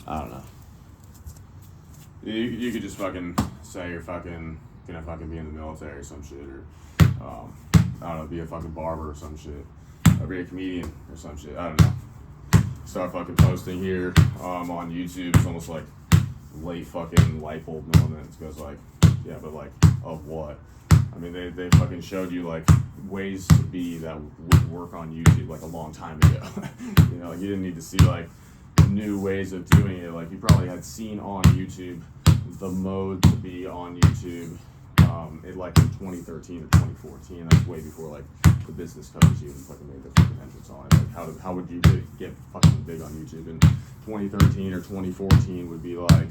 I don't know. You could just fucking say you're fucking gonna fucking be in the military or some shit, or I don't know, be a fucking barber or some shit, or be a comedian or some shit. I don't know. Start fucking posting here on YouTube. It's almost like late fucking light bulb moments. Goes like, yeah, but like of what? I mean, they fucking showed you like ways to be that would work on YouTube like a long time ago. You know, like you didn't need to see like new ways of doing it. Like you probably had seen on YouTube the mode to be on YouTube it like in 2013 or 2014. That's way before like the business coaches even fucking made their fucking entrance on it. Like how would you get fucking big on YouTube in 2013 or 2014 would be like,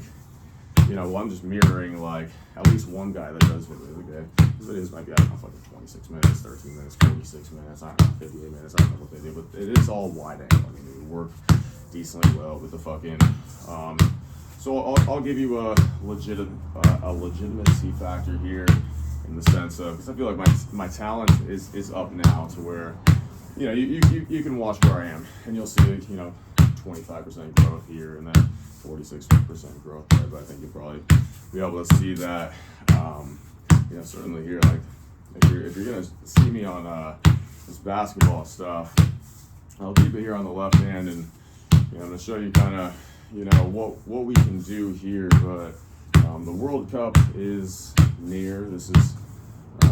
you know, well, I'm just mirroring like at least one guy that does videos. Okay, his videos might be, I don't know, fucking 26 minutes, 13 minutes, 46 minutes, I don't know, 58 minutes, I don't know what they do, but it is all wide angle. I mean, it would work decently well with the fucking so I'll give you a legitimacy factor here in the sense of, because I feel like my talent is up now to where, you know, you can watch where I am and you'll see, you know, 25% growth here and then 46% growth there, but I think you'll probably be able to see that, you know, certainly here, like if you're gonna see me on this basketball stuff, I'll keep it here on the left hand, and you know, I'm gonna show you kind of, you know, what we can do here. But the World Cup is near. This is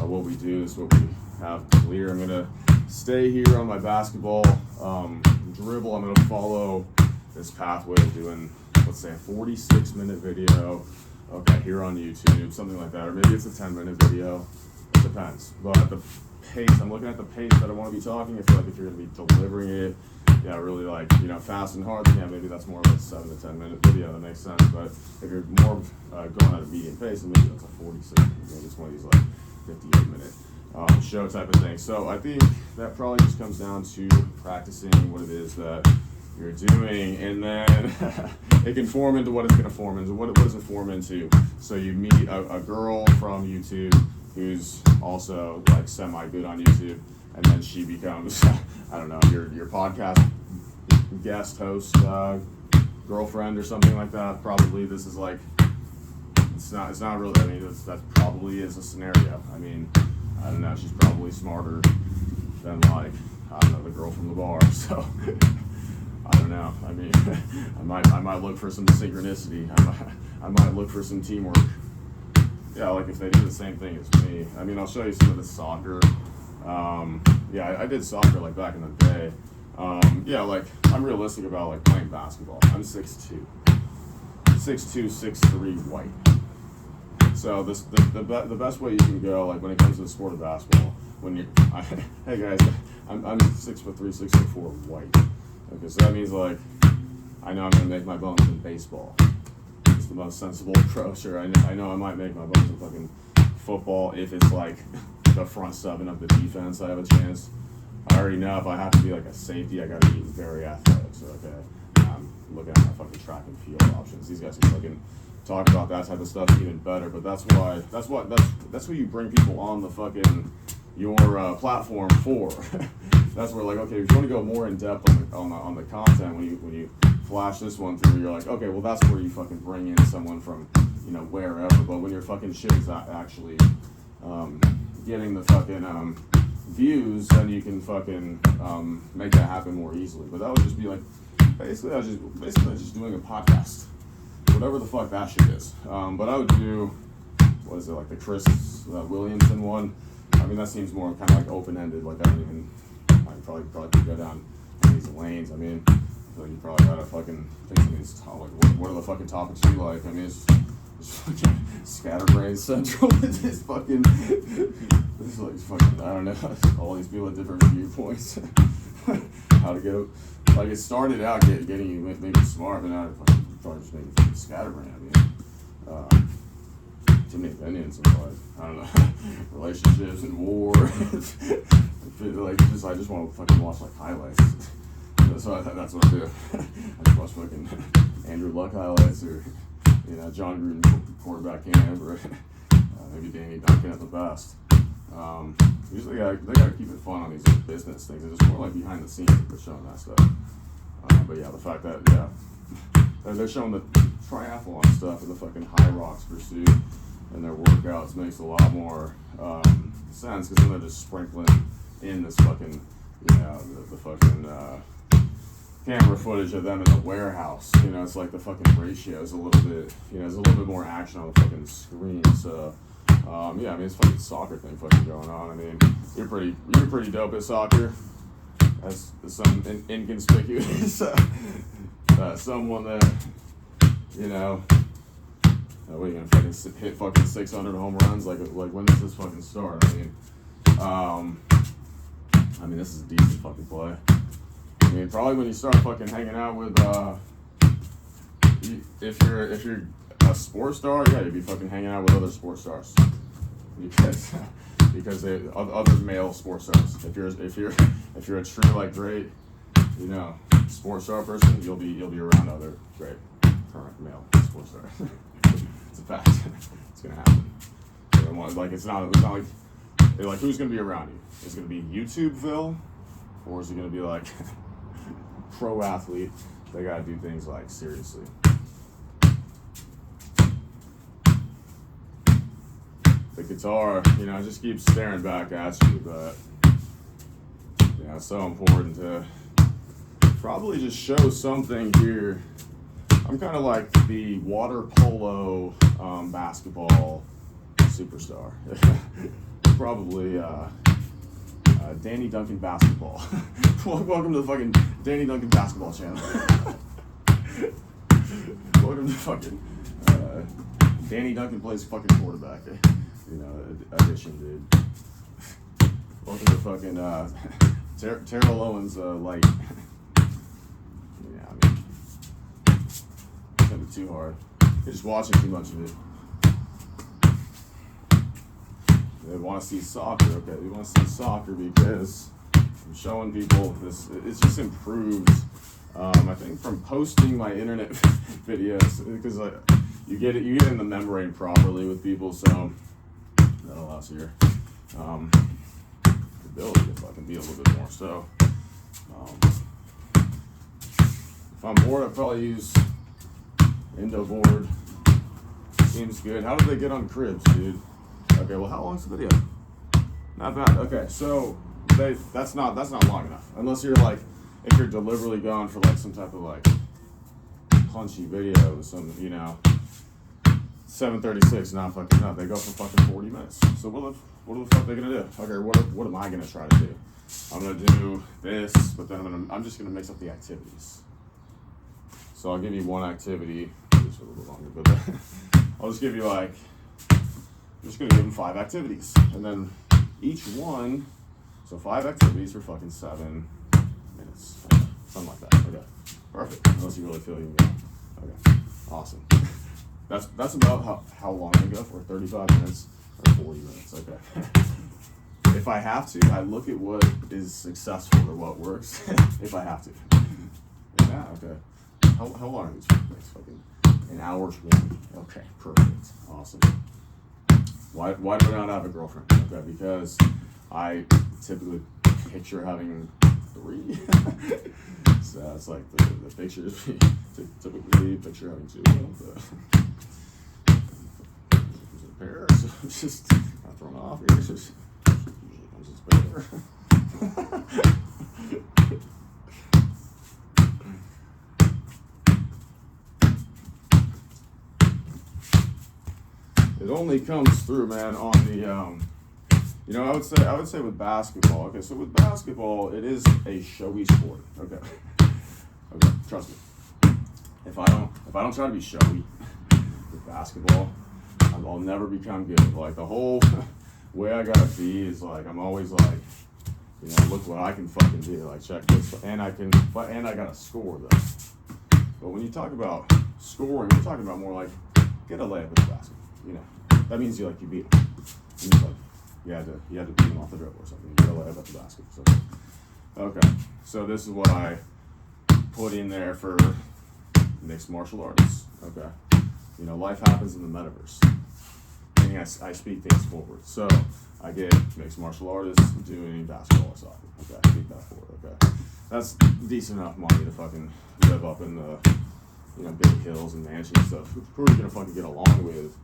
what we do. This is what we have clear. I'm gonna stay here on my basketball dribble. I'm gonna follow this pathway of doing, let's say, a 46-minute video. Okay, here on YouTube, something like that, or maybe it's a 10-minute video. It depends. But the pace, I'm looking at the pace that I want to be talking. I feel like if you're going to be delivering it, yeah, really like, you know, fast and hard, then yeah, maybe that's more of a 7 to 10 minute video. That makes sense. But if you're more going at a medium pace, then maybe that's a 46. Maybe it's one of these like 58-minute show type of thing. So I think that probably just comes down to practicing what it is that you're doing, and then it can form into what it's going to form into. What does it form into? So you meet a girl from YouTube who's also like semi good on YouTube, and then she becomes, I don't know, your podcast guest host, girlfriend or something like that. Probably this is like, it's not really, I mean, that probably is a scenario. I mean, I don't know, she's probably smarter than like, I don't know, the girl from the bar, so I don't know. I mean, I might look for some synchronicity. I might look for some teamwork. Yeah, like if they do the same thing as me. I mean, I'll show you some of the soccer. Yeah, I did soccer like back in the day. Yeah, like I'm realistic about like playing basketball. I'm 6'2", 6'3", white. So the best way you can go, like when it comes to the sport of basketball, when you, hey guys, I'm 6'3", 6'4", white. Okay, so that means like I know I'm gonna make my bones in baseball. It's the most sensible approach. Or I know I might make my bones in fucking football if it's like the front seven of the defense. I have a chance. I already know if I have to be like a safety, I gotta be very athletic. So okay, I'm looking at my fucking track and field options. These guys can fucking talk about that type of stuff even better. But that's what you bring people on the fucking your platform for. That's where, like, okay, if you want to go more in depth on the content, when you flash this one through, you're like, okay, well, that's where you fucking bring in someone from, you know, wherever. But when your fucking shit is not actually getting the fucking views, then you can fucking make that happen more easily. But that would just be like, basically, I was just doing a podcast, whatever the fuck that shit is. But I would do, what is it, like the Chris Williamson one. I mean, that seems more kind of like open-ended. Like I probably could go down these lanes. I mean, I feel like you probably gotta fucking think of these. Like, what are the fucking topics you like? I mean, it's fucking scatterbrain central. It's fucking. It's like fucking. I don't know. All these people at different viewpoints. How to go? Like it started out getting you maybe smart, but now it's probably just making fucking scatterbrain. I mean. Too many opinions of like, I don't know, relationships and war. Like, I just want to fucking watch like highlights. So that's what I do. I just watch fucking Andrew Luck highlights, or you know, John Gruden quarterback camp, or maybe Danny Duncan at the best. Usually they gotta keep it fun on these like, business things. It's just more like behind the scenes for showing that stuff. But yeah, the fact that they're showing the triathlon stuff and the fucking High Rocks pursuit and their workouts makes a lot more sense, because then they're just sprinkling in this fucking, the fucking camera footage of them in the warehouse. It's like the fucking ratio is a little bit, there's a little bit more action on the fucking screen. So, it's a fucking soccer thing fucking going on. I mean, you're pretty dope at soccer. As some inconspicuous someone that, what are you gonna fucking hit fucking 600 home runs? Like when does this fucking start? I mean, this is a decent fucking play. I mean, probably when you start fucking hanging out with, if you're a sports star, yeah, you'd be fucking hanging out with other sports stars, because they other male sports stars. If you're a true like great, sports star person, you'll be around other great current male sports stars. It's a fact. It's gonna happen. Like it's not like who's gonna be around you? Is it gonna be YouTubeville, or is it gonna be like pro athlete? They gotta do things like seriously. The guitar, just keeps staring back at you, but it's so important to probably just show something here. I'm kind of like the water polo basketball superstar. Probably Danny Duncan basketball. Welcome to the fucking Danny Duncan basketball channel. Welcome to fucking Danny Duncan plays fucking quarterback. Edition, dude. Welcome to fucking Terrell Owens light. It's gonna be too hard. You're just watching too much of it. They want to see soccer. Okay, they want to see soccer because I'm showing people this. It's just improved. I think from posting my internet videos, because you get in the membrane properly with people, so that allows your ability to fucking be a little bit more. So if I'm bored, I'll probably use Indoboard. Seems good. How did they get on cribs, dude? Okay, well, how long's the video? Not bad. Okay, so that's not long enough, unless you're like, if you're deliberately going for like some type of like punchy video with some 7:36. Not fucking no. They go for fucking 40 minutes. So what the fuck are they gonna do? Okay, what am I gonna try to do? I'm gonna do this, but then I'm just gonna mix up the activities. So I'll give you one activity. Just a little bit longer, but I'll just give you like. I'm just going to give them 5 activities. And then each one, so 5 activities for fucking 7 minutes. Okay. Something like that. Okay. Perfect. Unless you really feel you can go. Okay. Awesome. That's about how long I go for, 35 minutes or 40 minutes. Okay. If I have to, I look at what is successful or what works. If I have to. Yeah, okay. How long are these things? Fucking an hour 20. Okay, perfect. Awesome. Why do I not have a girlfriend? Okay, because I typically picture having 3. So it's like the pictures typically picture having 2. Is it a pair? So it's just not thrown off here. It's just usually comes as a pair. It only comes through, man, on the, I would say with basketball. Okay, so with basketball, it is a showy sport. Okay, trust me. If I don't try to be showy with basketball, I'll never become good. Like the whole way I gotta be is like I'm always like, look what I can fucking do. Like check this, and I gotta score though. But when you talk about scoring, we're talking about more like get a layup at the basket. That means you beat him. You had to beat him off the dribble or something. You get a layup at the basket. So, okay, so this is what I put in there for mixed martial artists. Okay, life happens in the metaverse. And yes, I speak things forward. So I get mixed martial artists doing basketball or soccer. Okay, I speak that forward. Okay, that's decent enough money to fucking live up in the big hills and mansions and stuff. Who are you gonna fucking get along with?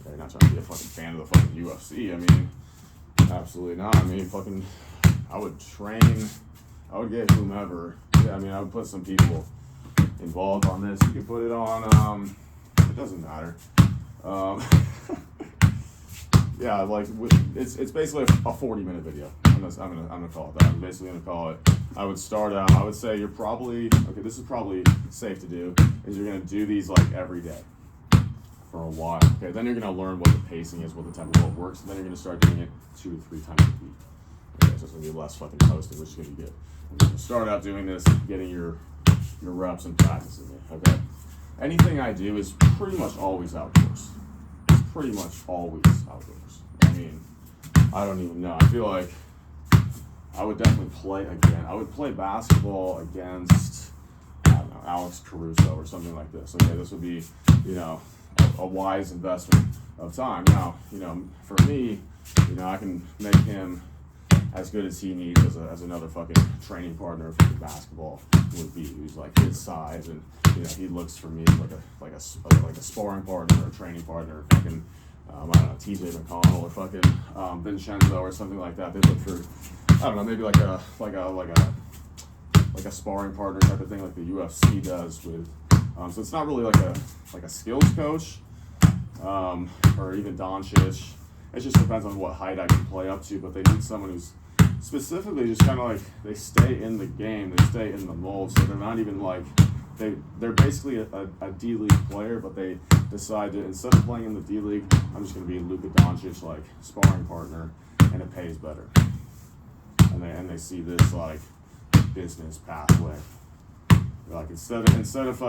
You're not trying to be a fucking fan of the fucking UFC. I mean, absolutely not. I mean, fucking, I would train. I would get whomever. Yeah, I mean, I would put some people involved on this. You could put it on. It doesn't matter. Yeah, like it's basically a 40-minute video. I'm gonna call it that. I'm basically gonna call it. I would start out. I would say you're probably okay. This is probably safe to do. Is you're gonna do these like every day for a while. Okay, then you're gonna learn what the pacing is, what the type of what works. And then you're gonna start doing it 2 to 3 times a week. Okay, so it's gonna be less fucking posting, which is gonna be good. I'm gonna start out doing this, getting your reps and practicing it. Okay. Anything I do is pretty much always outdoors. It's pretty much always outdoors. I mean, I don't even know. I feel like I would definitely play again. I would play basketball against, I don't know, Alex Caruso or something like this. Okay, this would be, a wise investment of time. Now, for me, I can make him as good as he needs as another fucking training partner for basketball would be. Who's like his size, and he looks for me like a sparring partner or a training partner. Fucking I don't know, TJ McConnell or fucking Vincenzo or something like that. They look for, I don't know, maybe like a sparring partner type of thing, like the UFC does with. So it's not really like a skills coach, or even Doncic. It just depends on what height I can play up to, but they need someone who's specifically just kind of like, they stay in the game, they stay in the mold, so they're not even like, they're basically a D-League player, but they decide to, instead of playing in the D-League, I'm just going to be Luka Doncic, like, sparring partner, and it pays better. And they see this, like, business pathway. Like, instead of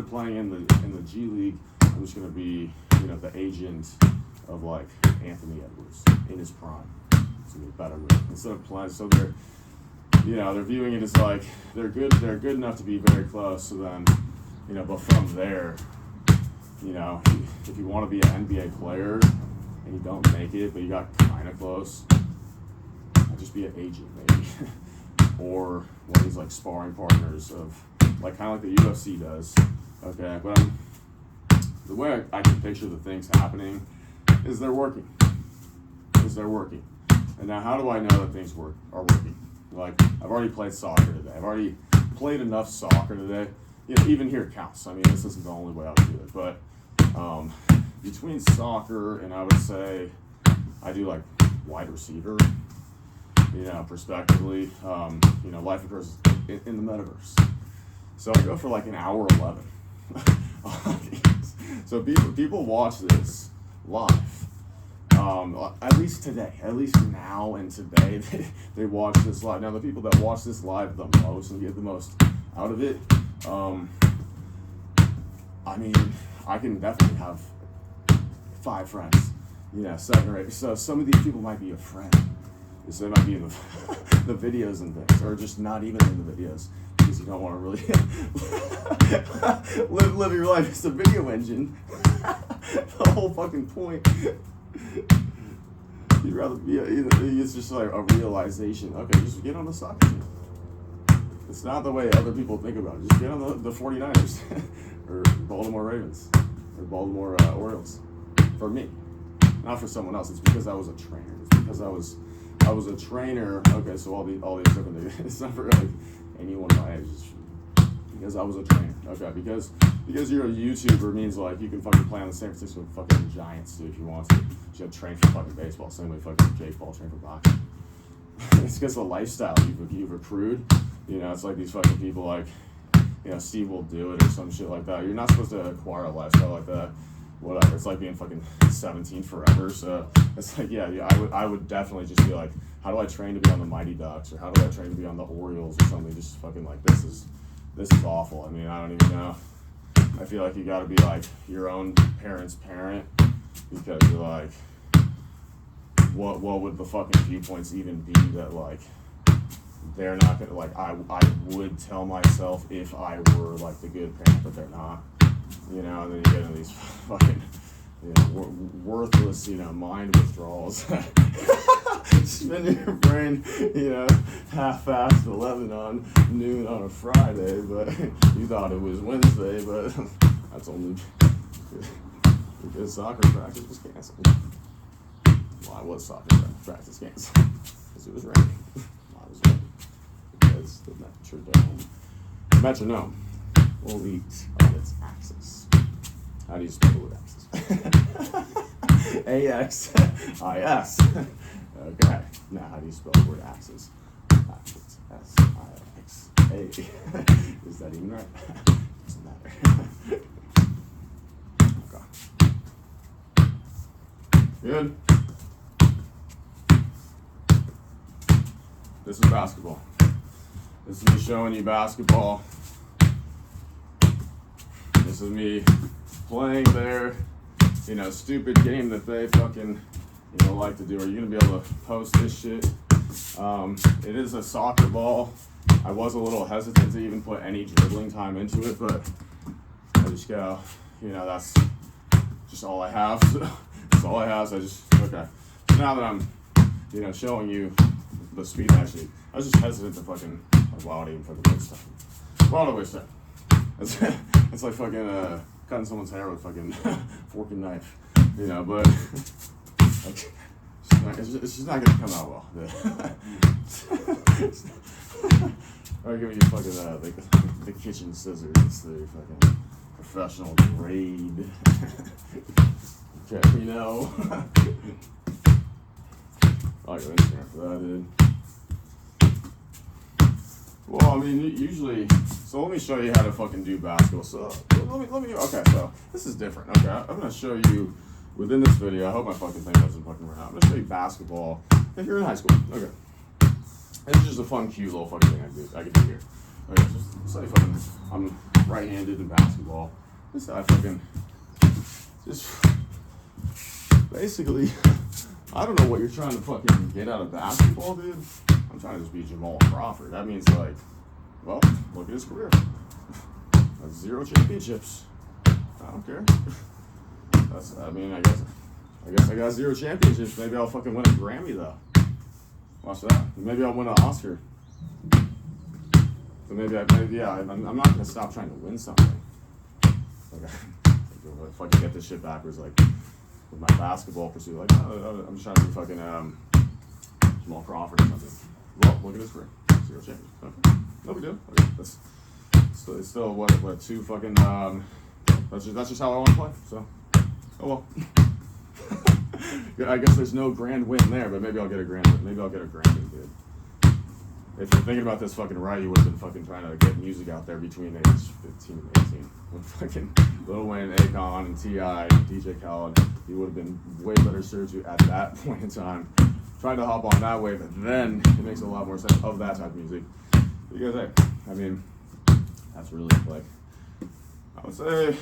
playing in the G League, I'm just going to be, the agent of like Anthony Edwards in his prime. It's gonna be better with instead of playing. So they're viewing it as like they're good enough to be very close. So then, but from there, if you want to be an NBA player and you don't make it, but you got kind of close, I'd just be an agent maybe, or one of these like sparring partners of like kind of like the UFC does. Okay, but the way I can picture the things happening is they're working. And now how do I know that things are working? Like, I've already played soccer today. I've already played enough soccer today. Even here it counts. I mean, this isn't the only way I would do it. But between soccer and I would say I do like wide receiver, prospectively, life occurs in the metaverse. So I go for like an hour 11. So people watch this live. At least today, at least now and today, they watch this live. Now the people that watch this live the most and get the most out of it, I mean, I can definitely have 5 friends, 7 or 8. So some of these people might be a friend. So they might be in the videos and things, or just not even in the videos. Because you don't want to really live your life. It's a video engine. The whole fucking point. You'd rather be it's just like a realization. Okay, just get on the soccer team. It's not the way other people think about it. Just get on the 49ers or Baltimore Ravens or Baltimore Orioles. For me, not for someone else. It's because I was a trainer. It's because I was a trainer. Okay, so all these different things. It's not for like anyone my age. It's because I was a trainer. Okay, because you're a YouTuber means like you can fucking play on the San Francisco fucking Giants too if you want to. You gotta train for fucking baseball. Same way fucking Jake Paul trained for boxing. It's because of the lifestyle you've accrued. It's like these fucking people like, Steve will do it or some shit like that. You're not supposed to acquire a lifestyle like that. Whatever. It's like being fucking 17 forever. So it's like, I would definitely just be like, how do I train to be on the Mighty Ducks, or how do I train to be on the Orioles or something? Just fucking like, this is awful. I mean, I don't even know. I feel like you got to be like your own parent's parent, because you're like, what would the fucking viewpoints even be that like they're not gonna like? I would tell myself if I were like the good parent, but they're not. And then you get into these fucking, worthless, mind withdrawals. spin your brain, half-assed 11 on noon on a Friday, but you thought it was Wednesday, but that's only because soccer practice was canceled. Why was soccer practice canceled? Because it was raining. Why was it raining? Because the metronome will eat on its axis. How do you spell the word axis? A-X-I-S. Okay. Now, how do you spell the word axis? Axis. S-I-X-A. Is that even right? Doesn't matter. Okay. Good. This is basketball. This is me showing you basketball. This is me playing their, stupid game that they fucking, like to do. Are you gonna be able to post this shit? It is a soccer ball. I was a little hesitant to even put any dribbling time into it, but I just go, that's just all I have. So that's all I have. So okay. So now that I'm, showing you the speed, actually, I was just hesitant to fucking, why would I even fucking waste time? Why would I waste time? It's like fucking cutting someone's hair with fucking fork and knife, but like, it's just not gonna come out well. Or give me fucking the kitchen scissors. It's the fucking professional grade. Okay, I'll go Instagram for that, dude. Well, I mean, usually, so let me show you how to fucking do basketball. So, okay, so this is different. Okay, I'm gonna show you within this video. I hope my fucking thing doesn't fucking run out. I'm gonna show you basketball if you're in high school. Okay. This is just a fun, cute little fucking thing I can do here. Okay, just say fucking, I'm right-handed in basketball. This I fucking, just, basically, I don't know what you're trying to fucking get out of basketball, dude. I'm trying to just be Jamal Crawford. That means, well, look at his career. That's 0 championships. I don't care. I guess I got 0 championships. Maybe I'll fucking win a Grammy, though. Watch that. Maybe I'll win an Oscar. So I'm not going to stop trying to win something. Okay. If I can get this shit backwards, with my basketball pursuit, I'm just trying to be fucking Jamal Crawford or something. Well, look at his career. 0 champions. Okay. No big deal. Okay. It's still what 2 fucking that's just how I want to play. So oh well. I guess there's no grand win there, but maybe I'll get a grand win. Maybe I'll get a grand win, dude. If you're thinking about this fucking right, you would have been fucking trying to get music out there between age 15 and 18. With fucking Lil Wayne, Akon, and T.I., and DJ Khaled, you would have been way better served to at that point in time. Trying to hop on that wave, but then it makes a lot more sense of that type of music. Because, hey, I mean, that's really I would say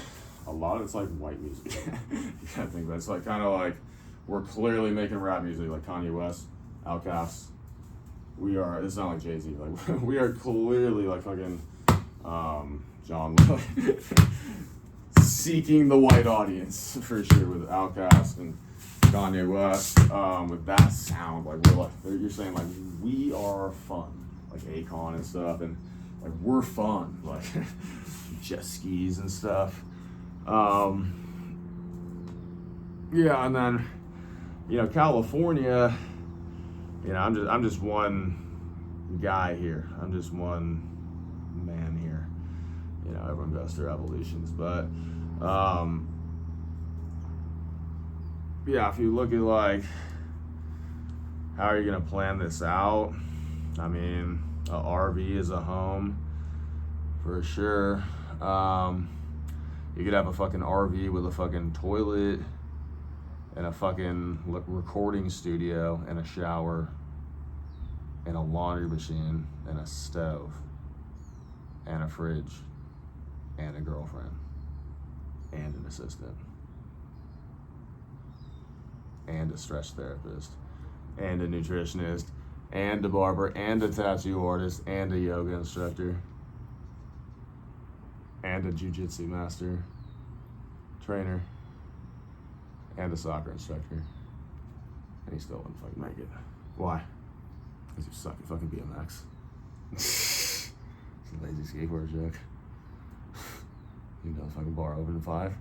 a lot of it's white music. You gotta think about it. It's kind of we're clearly making rap music like Kanye West, Outkast. It's not like Jay-Z. We are clearly fucking John seeking the white audience for sure with Outkast and Kanye West, with that sound, you're saying we are fun, Akon and stuff, and we're fun, jet skis and stuff. Yeah, and then California, I'm just one guy here. I'm just one man here. Everyone goes through evolutions, but yeah, if you look at how are you gonna plan this out? I mean, a RV is a home for sure. You could have a fucking RV with a fucking toilet and a fucking recording studio and a shower and a laundry machine and a stove and a fridge and a girlfriend and an assistant and a stretch therapist and a nutritionist and a barber and a tattoo artist and a yoga instructor and a jiu-jitsu master, trainer, and a soccer instructor. And he still wouldn't fucking make it. Why? Because you suck at fucking BMX. It's a lazy skateboard joke. You know if I can bar over the 5.